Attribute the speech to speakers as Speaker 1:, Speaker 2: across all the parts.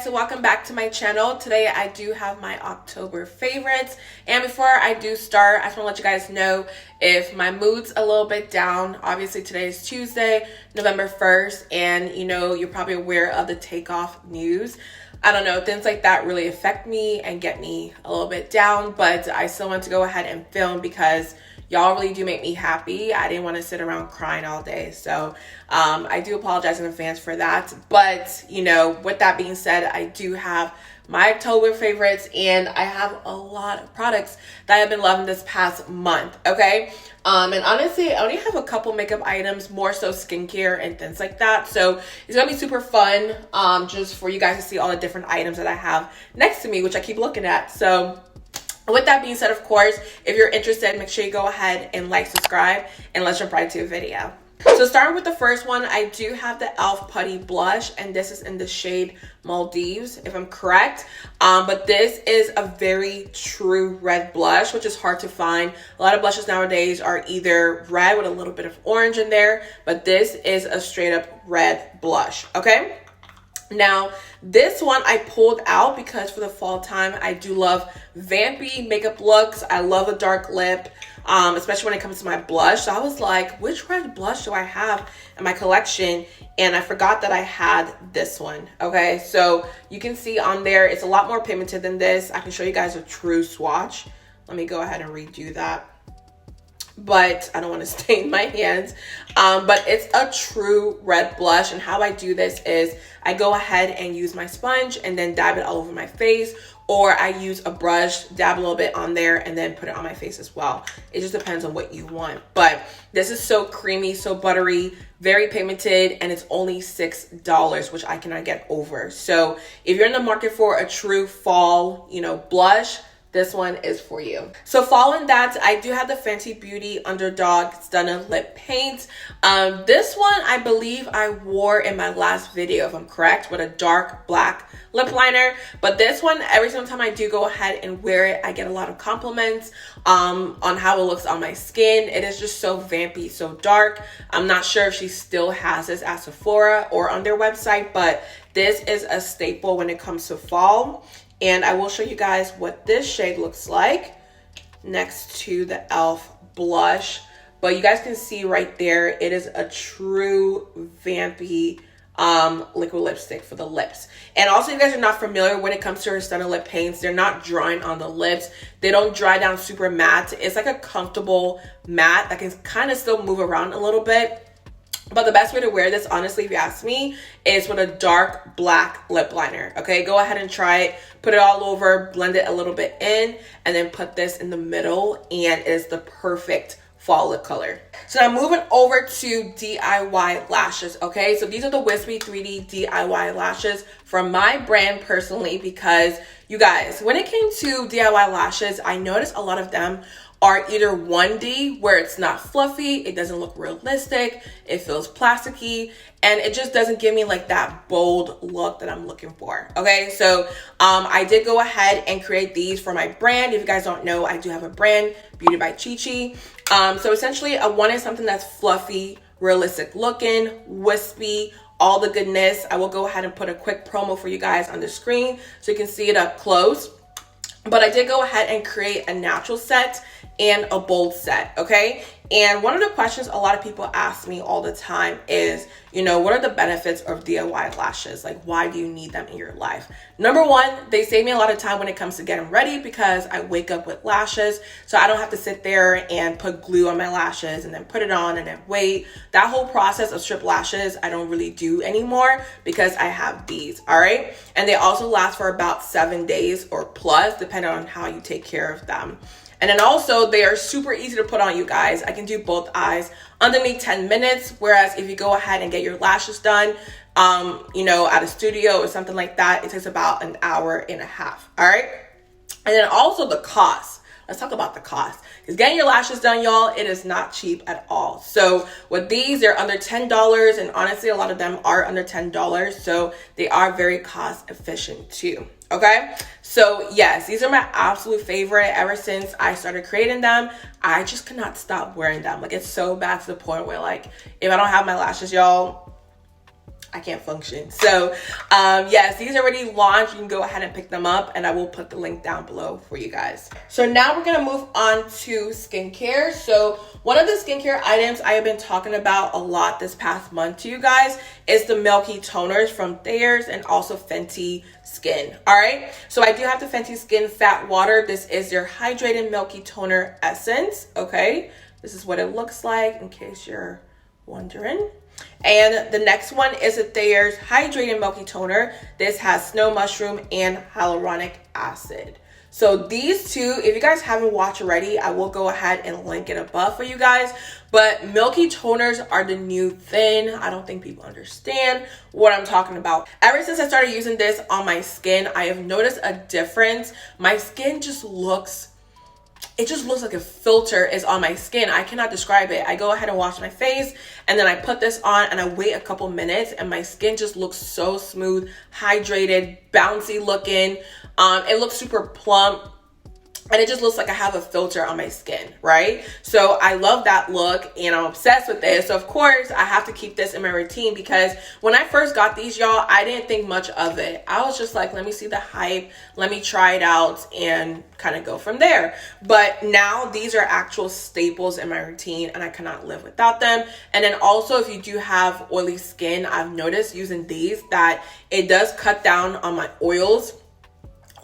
Speaker 1: so welcome back to my channel. Today I do have my October favorites, and before I do start, I just want to let you guys know if my mood's a little bit down. Obviously today is Tuesday, November 1st, and you know, you're probably aware of the takeoff news. I don't know, things like that really affect me and get me a little bit down, but I still want to go ahead and film because y'all really do make me happy. I didn't want to sit around crying all day. So I do apologize in advance for that. But, you know, with that being said, I do have my October favorites, and I have a lot of products that I've been loving this past month, okay? And honestly, I only have a couple makeup items, more so skincare and things like that. So it's gonna be super fun just for you guys to see all the different items that I have next to me, which I keep looking at. So with that being said, of course, if you're interested, make sure you go ahead and like, subscribe, and let's jump right into the video. So starting with the first one, I do have the e.l.f. Putty blush, and this is in the shade Maldives, if I'm correct. But this is a very true red blush, which is hard to find. A lot of blushes nowadays are either red with a little bit of orange in there, but this is a straight up red blush, okay? Now, this one I pulled out because for the fall time, I do love vampy makeup looks. I love a dark lip, especially when it comes to my blush. So I was like, which red blush do I have in my collection? And I forgot that I had this one, okay? So you can see on there, it's a lot more pigmented than this. I can show you guys a true swatch. Let me go ahead and redo that, but I don't want to stain my hands. But it's a true red blush, and how I do this is I go ahead and use my sponge and then dab it all over my face, or I use a brush, dab a little bit on there, and then put it on my face as well. It just depends on what you want. But this is so creamy, so buttery, very pigmented, and it's only $6, which I cannot get over. So if you're in the market for a true fall, you know, blush, this one is for you. So following that, I do have the Fenty Beauty Underdawg Stunna Lip Paint. This one, I believe I wore in my last video, if I'm correct, with a dark black lip liner. But this one, every single time I do go ahead and wear it, I get a lot of compliments on how it looks on my skin. It is just so vampy, so dark. I'm not sure if she still has this at Sephora or on their website, but this is a staple when it comes to fall. And I will show you guys what this shade looks like next to the e.l.f. blush. But you guys can see right there, it is a true vampy liquid lipstick for the lips. And also, you guys are not familiar when it comes to her Stunna lip paints, they're not drying on the lips. They don't dry down super matte. It's like a comfortable matte that can kind of still move around a little bit. But the best way to wear this, honestly, if you ask me, is with a dark black lip liner, okay? Go ahead and try it. Put it all over, blend it a little bit in, and then put this in the middle, and it's the perfect fall lip color. So now moving over to DIY lashes, okay? So these are the Wispy 3D DIY lashes from my brand personally, because you guys, when it came to DIY lashes, I noticed a lot of them are either 1D, where it's not fluffy, it doesn't look realistic, it feels plasticky, and it just doesn't give me like that bold look that I'm looking for, okay? So I did go ahead and create these for my brand. If you guys don't know, I do have a brand, Beauty by Chi Chi. So essentially, I wanted something that's fluffy, realistic looking, wispy, all the goodness. I will go ahead and put a quick promo for you guys on the screen so you can see it up close. But I did go ahead and create a natural set and a bold set, okay? And one of the questions a lot of people ask me all the time is, you know, what are the benefits of DIY lashes? Like, why do you need them in your life? Number one, they save me a lot of time when it comes to getting ready, because I wake up with lashes, so I don't have to sit there and put glue on my lashes and then put it on and then wait. That whole process of strip lashes, I don't really do anymore because I have these, all right? And they also last for about 7 days or plus, depending on how you take care of them. And then also, they are super easy to put on, you guys. I can do both eyes underneath 10 minutes. Whereas if you go ahead and get your lashes done, you know, at a studio or something like that, it takes about an hour and a half. All right. And then also the cost. Let's talk about the cost. Because getting your lashes done, y'all, it is not cheap at all. So with these, they're under $10. And honestly, a lot of them are under $10. So they are very cost efficient too. Okay, so yes, these are my absolute favorite. Ever since I started creating them, I just cannot stop wearing them. Like, it's so bad to the point where, like, if I don't have my lashes, y'all, I can't function. So yes, these are already launched. You can go ahead and pick them up, and I will put the link down below for you guys. So now we're gonna move on to skincare. So one of the skincare items I have been talking about a lot this past month to you guys is the Milky toners from Thayers and also Fenty Skin. All right, so I do have the Fenty Skin Fat Water. This is their hydrated Milky toner essence. Okay, this is what it looks like in case you're wondering. And the next one is the Thayers Hydrating Milky Toner. This has snow mushroom and hyaluronic acid. So these two, if you guys haven't watched already, I will go ahead and link it above for you guys. But Milky toners are the new thing. I don't think people understand what I'm talking about. Ever since I started using this on my skin, I have noticed a difference. My skin just looks like a filter is on my skin. I cannot describe it. I go ahead and wash my face, and then I put this on and I wait a couple minutes, and my skin just looks so smooth, hydrated, bouncy looking. It looks super plump, and it just looks like I have a filter on my skin, right? So I love that look, and I'm obsessed with it. So of course I have to keep this in my routine, because when I first got these, y'all, I didn't think much of it. I was just like, let me see the hype, let me try it out, and kind of go from there. But now these are actual staples in my routine, and I cannot live without them. And then also, if you do have oily skin, I've noticed using these that it does cut down on my oils,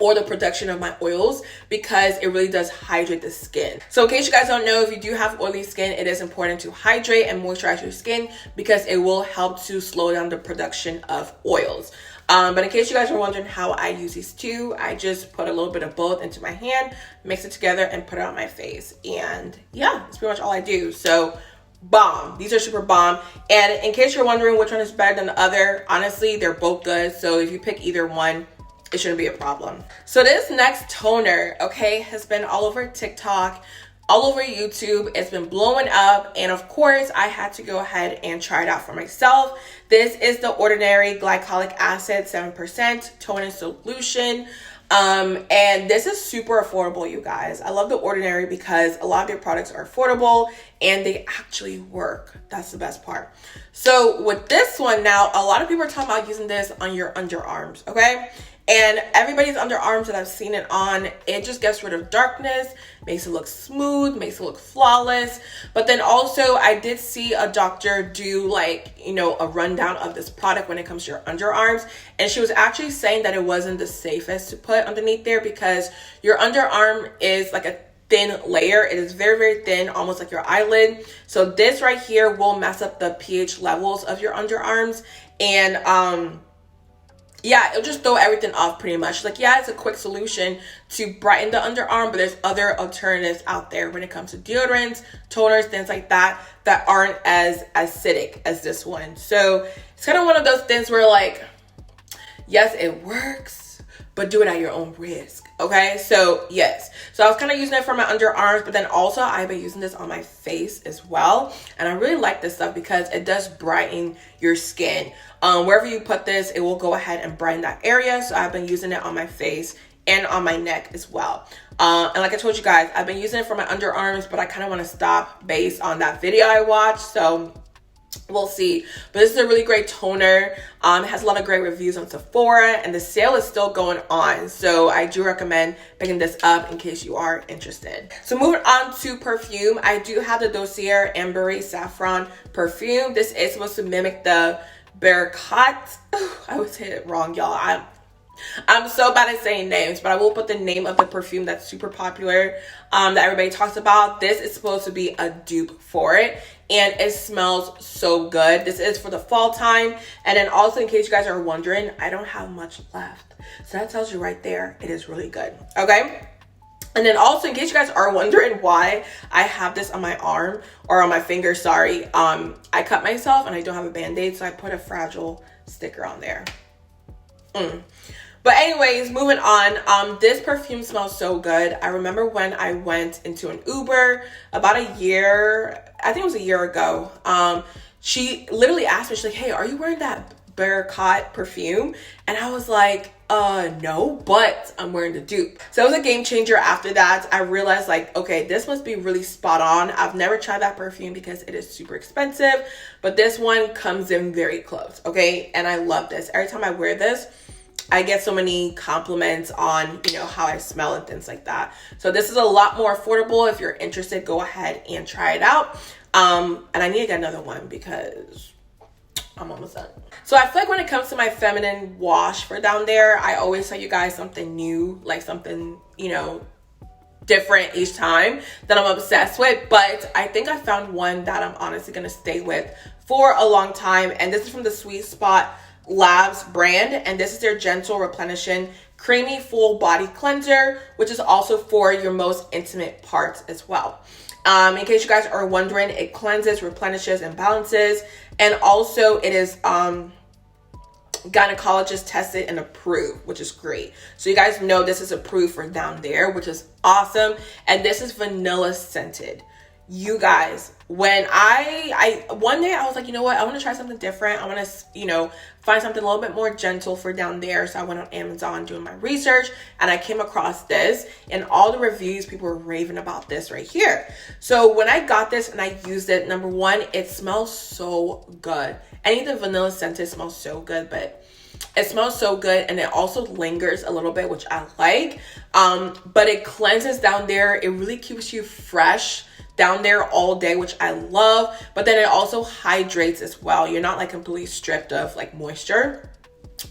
Speaker 1: or the production of my oils, because it really does hydrate the skin. So in case you guys don't know, if you do have oily skin, it is important to hydrate and moisturize your skin, because it will help to slow down the production of oils. But in case you guys are wondering how I use these two, I just put a little bit of both into my hand, mix it together, and put it on my face. And yeah, that's pretty much all I do. So bomb. These are super bomb. And in case you're wondering which one is better than the other, honestly, they're both good. So if you pick either one, it shouldn't be a problem. So this next toner, okay, has been all over TikTok, all over YouTube. It's been blowing up, and of course I had to go ahead and try it out for myself. This is the Ordinary Glycolic Acid 7% toning solution. And this is super affordable, you guys. I love the Ordinary because a lot of their products are affordable and they actually work. That's the best part. So with this one now, a lot of people are talking about using this on your underarms, okay? And everybody's underarms that I've seen it on, it just gets rid of darkness, makes it look smooth, makes it look flawless. But then also I did see a doctor do like, you know, a rundown of this product when it comes to your underarms. And she was actually saying that it wasn't the safest to put underneath there, because your underarm is like a thin layer. It is very, very thin, almost like your eyelid. So this right here will mess up the pH levels of your underarms. And yeah, it'll just throw everything off pretty much. Like, yeah, it's a quick solution to brighten the underarm, but there's other alternatives out there when it comes to deodorants, toners, things like that, that aren't as acidic as this one. So it's kind of one of those things where, like, yes, it works, but do it at your own risk. Okay, so yes. So I was kind of using it for my underarms, but then also I've been using this on my face as well. And I really like this stuff because it does brighten your skin. Wherever you put this, it will go ahead and brighten that area. So I've been using it on my face and on my neck as well. And like I told you guys, I've been using it for my underarms, but I kind of want to stop based on that video I watched. So we'll see. But this is a really great toner. It has a lot of great reviews on Sephora, and the sale is still going on. So I do recommend picking this up in case you are interested. So moving on to perfume, I do have the Dossier Ambery Saffron perfume. This is supposed to mimic the Bericot. I always say it wrong, y'all. I'm so bad at saying names, but I will put the name of the perfume that's super popular, that everybody talks about. This is supposed to be a dupe for it, and it smells so good. This is for the fall time. And then also, in case you guys are wondering, I don't have much left. So that tells you right there, it is really good. Okay. And then also, in case you guys are wondering why I have this on my arm, or on my finger, sorry. I cut myself and I don't have a band-aid, so I put a fragile sticker on there. But anyways, moving on, this perfume smells so good. I remember when I went into an Uber about a year, I think it was a year ago. She literally asked me, she's like, hey, are you wearing that Bericot perfume? And I was like, no, but I'm wearing the dupe. So it was a game changer. After that, I realized like, okay, this must be really spot on. I've never tried that perfume because it is super expensive, but this one comes in very close, okay? And I love this. Every time I wear this, I get so many compliments on, you know, how I smell and things like that. So this is a lot more affordable. If you're interested, go ahead and try it out. And I need to get another one because I'm almost done. So I feel like when it comes to my feminine wash for down there, I always tell you guys something new, like something, you know, different each time that I'm obsessed with. But I think I found one that I'm honestly going to stay with for a long time. And this is from the SweetSpot Labs brand, and this is their gentle replenishing creamy full body cleanser, which is also for your most intimate parts as well. In case you guys are wondering, it cleanses, replenishes, and balances, and also it is gynecologist tested and approved, which is great. So you guys know this is approved for down there, which is awesome. And this is vanilla scented. You guys, when I one day I was like, you know what, I want to try something different. I want to, you know, find something a little bit more gentle for down there. So I went on Amazon doing my research, and I came across this, and all the reviews, people were raving about this right here. So when I got this and I used it, number one, it smells so good. Any of the vanilla scented smells so good, but it smells so good, and it also lingers a little bit, which I like. But it cleanses down there. It really keeps you fresh down there all day, which I love. But then it also hydrates as well. You're not like completely stripped of like moisture,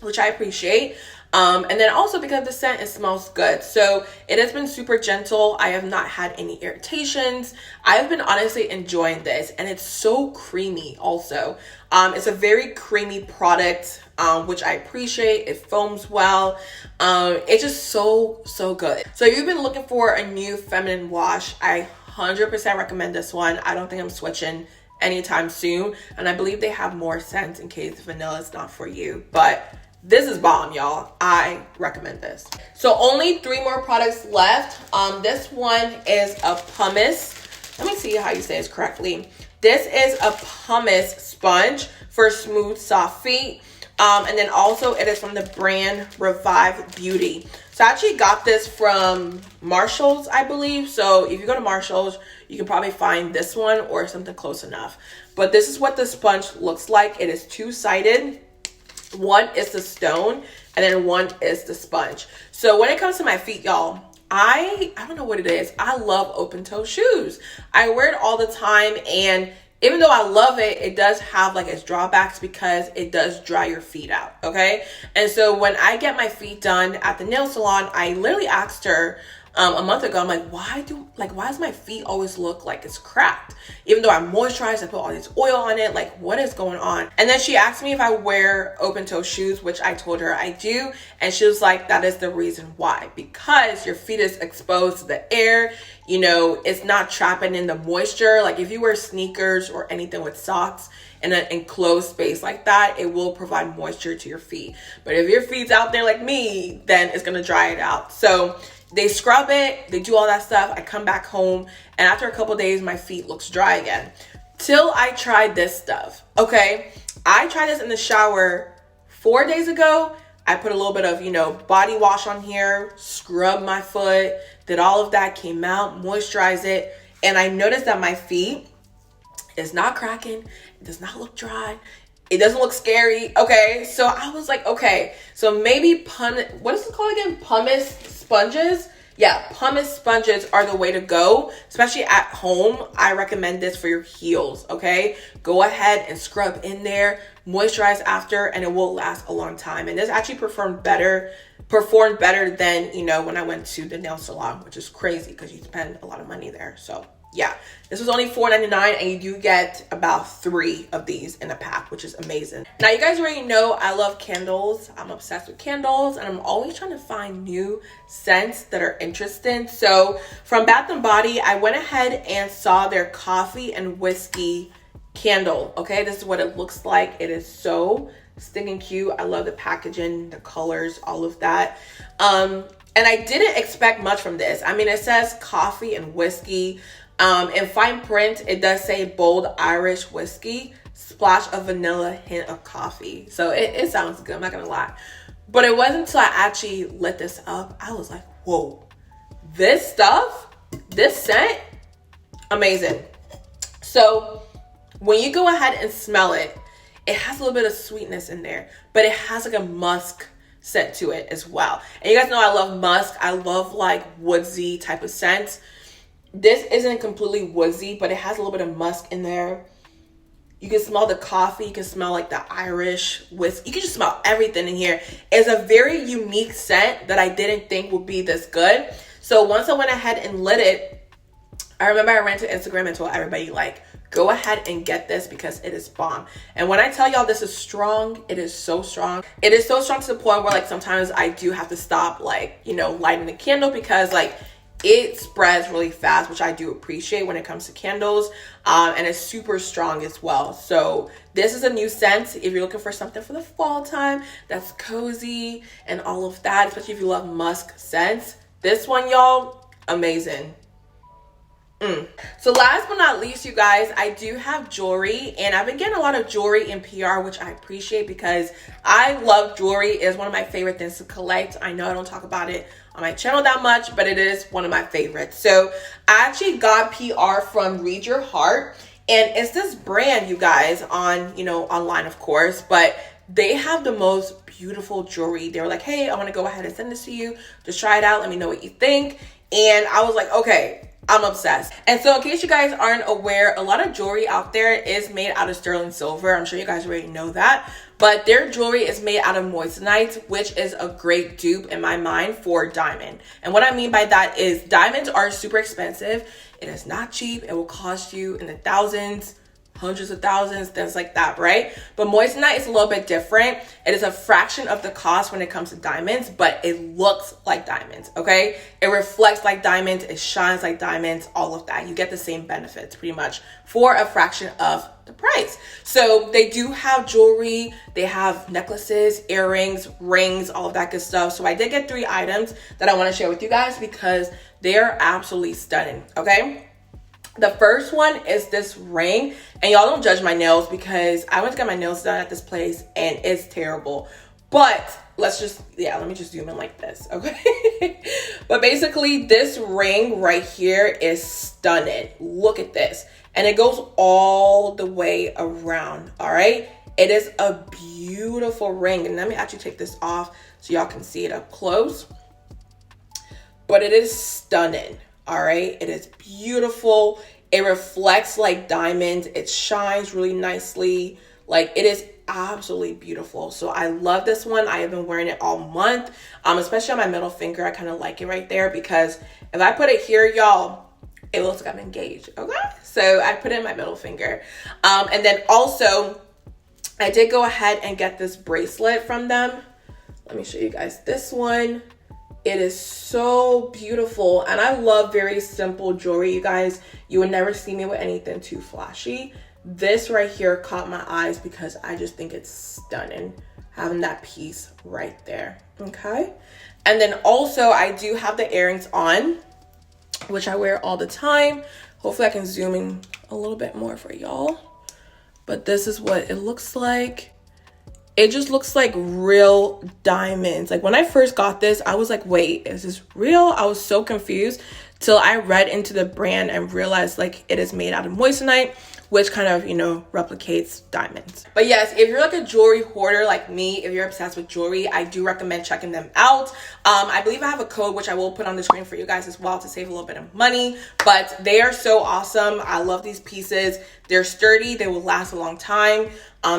Speaker 1: which I appreciate. And then also because of the scent, it smells good. So it has been super gentle. I have not had any irritations. I've been honestly enjoying this, and it's so creamy also. It's a very creamy product, which I appreciate. It foams well. It's just so good. So if you've been looking for a new feminine wash, I 100% recommend this one. I don't think I'm switching anytime soon, and I believe they have more scents in case vanilla is not for you, but this is bomb, y'all. I recommend this. So only 3 more products left. This one is a Pumice. Let me see how you say this correctly. This is a Pumice sponge for smooth, soft feet. And then also it is from the brand Revive Beauty. So I actually got this from Marshall's, I believe. So if you go to Marshall's, you can probably find this one or something close enough. But this is what the sponge looks like. It is 2-sided. One is the stone, and then one is the sponge. So when it comes to my feet, y'all, I don't know what it is. I love open toe shoes. I wear it all the time, and even though I love it, it does have like its drawbacks because it does dry your feet out, okay? And so when I get my feet done at the nail salon, I literally asked her a month ago, I'm like, why does my feet always look like it's cracked? Even though I moisturize, I put all this oil on it, like what is going on? And then she asked me if I wear open toe shoes, which I told her I do. And she was like, that is the reason why, because your feet is exposed to the air. You know, it's not trapping in the moisture. Like if you wear sneakers or anything with socks in an enclosed space like that, it will provide moisture to your feet. But if your feet's out there like me, then it's gonna dry it out. So they scrub it, they do all that stuff. I come back home, and after a couple days, my feet looks dry again. Till I tried this stuff, okay? I tried this in the shower 4 days ago. I put a little bit of, you know, body wash on here, scrubbed my foot, did all of that, came out, moisturized it, and I noticed that my feet is not cracking. It does not look dry. It doesn't look scary, okay? So I was like, okay, so maybe what is it called again? Pumice sponges? Yeah, pumice sponges are the way to go, especially at home. I recommend this for your heels, okay? Go ahead and scrub in there, moisturize after, and it will last a long time. And this actually performed better than, you know, when I went to the nail salon, which is crazy because you spend a lot of money there. So yeah, this was only $4.99, and you do get about 3 of these in a pack, which is amazing. Now, you guys already know I love candles. I'm obsessed with candles, and I'm always trying to find new scents that are interesting. So from Bath & Body, I went ahead and saw their coffee and whiskey candle. Okay, this is what it looks like. It is so stinking cute. I love the packaging, the colors, all of that. And I didn't expect much from this. I mean, it says coffee and whiskey. In fine print, it does say bold Irish whiskey, splash of vanilla, hint of coffee. So it sounds good, I'm not gonna lie. But it wasn't until I actually lit this up, I was like, whoa, this stuff, this scent, amazing. So when you go ahead and smell it, it has a little bit of sweetness in there, but it has like a musk scent to it as well. And you guys know I love musk. I love like woodsy type of scents. This isn't completely woodsy, but it has a little bit of musk in there. You can smell the coffee. You can smell like the Irish whiskey. You can just smell everything in here. It's a very unique scent that I didn't think would be this good. So once I went ahead and lit it, I remember I ran to Instagram and told everybody, like, go ahead and get this because it is bomb. And when I tell y'all this is strong, it is so strong. It is so strong to the point where like sometimes I do have to stop, like, you know, lighting the candle because like it spreads really fast, which I do appreciate when it comes to candles. And it's super strong as well. So this is a new scent if you're looking for something for the fall time that's cozy and all of that, especially if you love musk scents. This one, y'all, amazing. So last but not least, you guys, I do have jewelry, and I've been getting a lot of jewelry in PR, which I appreciate because I love jewelry. It's one of my favorite things to collect. I know I don't talk about it on my channel that much, but it is one of my favorites. So I actually got PR from Read Your Heart, and it's this brand, you guys, on, you know, online, of course, but they have the most beautiful jewelry. They were like, hey, I want to go ahead and send this to you. Just try it out. Let me know what you think. And I was like, okay, I'm obsessed. And so in case you guys aren't aware, a lot of jewelry out there is made out of sterling silver. I'm sure you guys already know that. But their jewelry is made out of Moissanite, which is a great dupe in my mind for diamond. And what I mean by that is diamonds are super expensive. It is not cheap. It will cost you in the thousands, hundreds of thousands, things like that, right? But Moissanite is a little bit different. It is a fraction of the cost when it comes to diamonds, but it looks like diamonds, okay? It reflects like diamonds, it shines like diamonds, all of that. You get the same benefits pretty much for a fraction of the price. So they do have jewelry, they have necklaces, earrings, rings, all of that good stuff. So I did get 3 items that I want to share with you guys because they're absolutely stunning, okay? The first one is this ring, and y'all don't judge my nails because I went to get my nails done at this place and it's terrible. But let me just zoom in like this, okay? But basically this ring right here is stunning. Look at this. And it goes all the way around, all right? It is a beautiful ring. And let me actually take this off so y'all can see it up close. But it is stunning. All right, it is beautiful. It reflects like diamonds. It shines really nicely. Like, it is absolutely beautiful. So I love this one. I have been wearing it all month, especially on my middle finger. I kind of like it right there because if I put it here, y'all, it looks like I'm engaged. Okay, so I put it in my middle finger. And then also I did go ahead and get this bracelet from them. Let me show you guys this one. It is so beautiful, and I love very simple jewelry, you guys. You would never see me with anything too flashy. This right here caught my eyes because I just think it's stunning, having that piece right there, okay? And then also, I do have the earrings on, which I wear all the time. Hopefully, I can zoom in a little bit more for y'all. But this is what it looks like. It just looks like real diamonds. Like when I first got this, I was like, wait, is this real? I was so confused till I read into the brand and realized like it is made out of Moissanite, which kind of, you know, replicates diamonds. But yes, if you're like a jewelry hoarder like me, if you're obsessed with jewelry, I do recommend checking them out. I believe I have a code, which I will put on the screen for you guys as well to save a little bit of money, but they are so awesome. I love these pieces. They're sturdy. They will last a long time.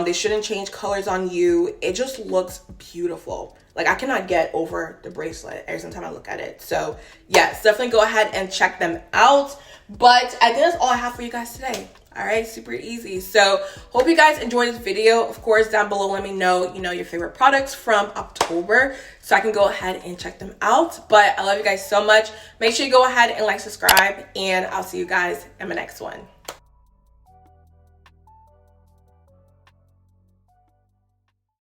Speaker 1: They shouldn't change colors on you. It just looks beautiful. Like, I cannot get over the bracelet every single time I look at it. So yes, definitely go ahead and check them out. But I think that's all I have for you guys today. All right, super easy. So hope you guys enjoyed this video. Of course, down below, let me know, your favorite products from October so I can go ahead and check them out. But I love you guys so much. Make sure you go ahead and like, subscribe, and I'll see you guys in my next one.